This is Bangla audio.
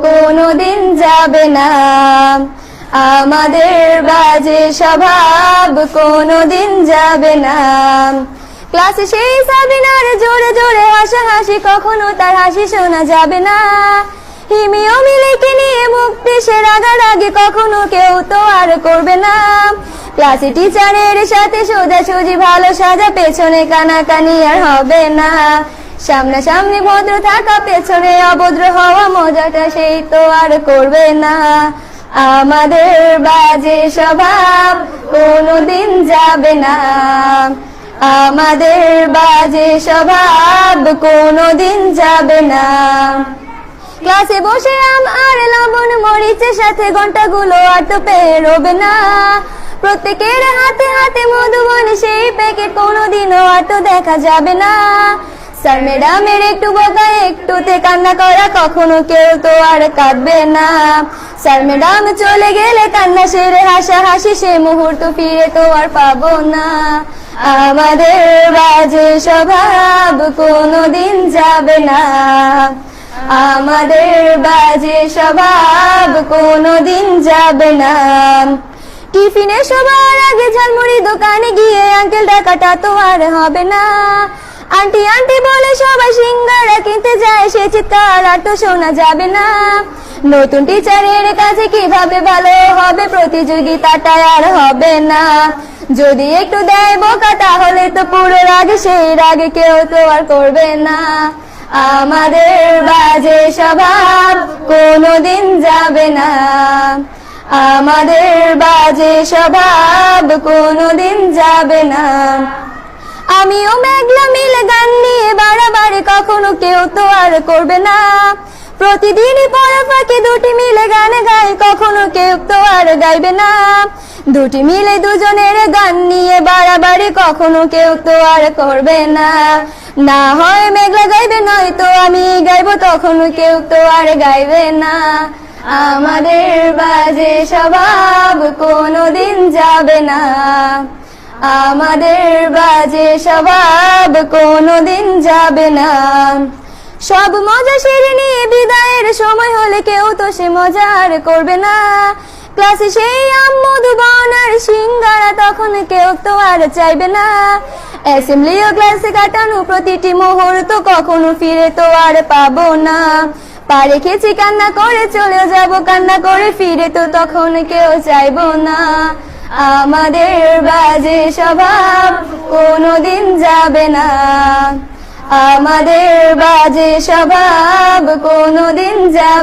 কোনোদিন যাবে না। আমাদের বাজে স্বভাব কোনোদিন যাবে না। ক্লাসে সেই সাবিনার জোরে জোরে হাসাহাসি, কখনো তার হাসি শোনা যাবে না। হিমিও মিলিকে নিয়ে মুক্তি সে রাগারাগি, কখনো কেউ তো আর করবে না। ক্লাসে টিচারের সাথে সোজাসুজি ভালো সাজা, পেছনে কানাকানি আর হবে না। সামনাসামনি ভদ্র থাকা, পেছনে অভদ্র হওয়া, মজাটা সেই তো আর করবে না। আমাদের বাজে স্বভাব কোনোদিন যাবে না। আমাদের বাজে স্বভাব কোনোদিন যাবে না। ক্লাসে বসে আম আর লবণ মরিচের সাথে ঘন্টাগুলো আর তো পেরোবে না। প্রত্যেকের হাতে হাতে মধুবন সেই প্যাকেট, কোনোদিনও আর তো দেখা যাবে না। স্যার ম্যাডামের একটু বকা, একটুতে কান্না করা, কখনো কেউ তো আর কাঁদবে না। স্যার ম্যাডাম চলে গেলে কান্না সেরে হাসাহাসি, সে মুহূর্ত ফিরে তো আর পাবো না। আমাদের বাজে স্বভাব কোনোদিন যাবে না। আমাদের বাজে স্বভাব কোনোদিন যাবে না। টিফিনে সবার আগে ঝালমুড়ি দোকানে গিয়ে আঙ্কেল ডাকাটা তো আর হবে না। আন্টি আন্টি বলে সবাই সিঙ্গারা কিনতে যায়, সে চিৎকার আর তো শোনা যাবে না। নতুন টিচারের কাছে কিভাবে ভালো হবে, প্রতিযোগিতাটা আর হবে না। যদি একটু দেয় বোকা, তাহলে তো পুরো রাগে, সেই রাগে কেউ তো আর করবে না। আমাদের বাজে স্বভাব কোনোদিন যাবে না। আমাদের বাজে স্বভাব কোনোদিন যাবে না। আমিও মেঘলা মিলে গান নিয়ে বাড়াবাড়ি, কখনো কেউ তো আর করবে না। প্রতিদিনই পড়া ফাঁকে দুটি মিলে গান গাই, কখনো কেউ তো আর গাইবে না। দুটি মিলে দুজনের গান নিয়ে বাড়াবাড়ি, কখনো কেউ তো আর করবে না। না হয় মেঘলা গাইবে, নয়তো আমি গাইবো, তখনো কেউ তো আর গাইবে না। আমাদের বাজে স্বভাব কোনোদিন যাবে না। আমাদের বাজে স্বভাব কোনোদিন যাবে না। সব মজা সেরে নিয়ে বিদায়ের সময় হলে, কেউ তো সে মজা আর করবে না। ক্লাসে সেই আম মধুবন আর সিঙ্গারা, তখন কেউ তো আর চাইবে না। অ্যাসেম্বলি ও ক্লাসে কাটানো প্রতিটি মুহূর্ত, কখনো ফিরে তো আর পাবো না। পা রেখেছি কান্না করে চলে যাব, কান্না করে ফিরে তো তখন কেউ চাইবো না। আমাদের বাজে স্বভাব কোনোদিন যাবে না। আমাদের বাজে স্বভাব কোনোদিন যাবে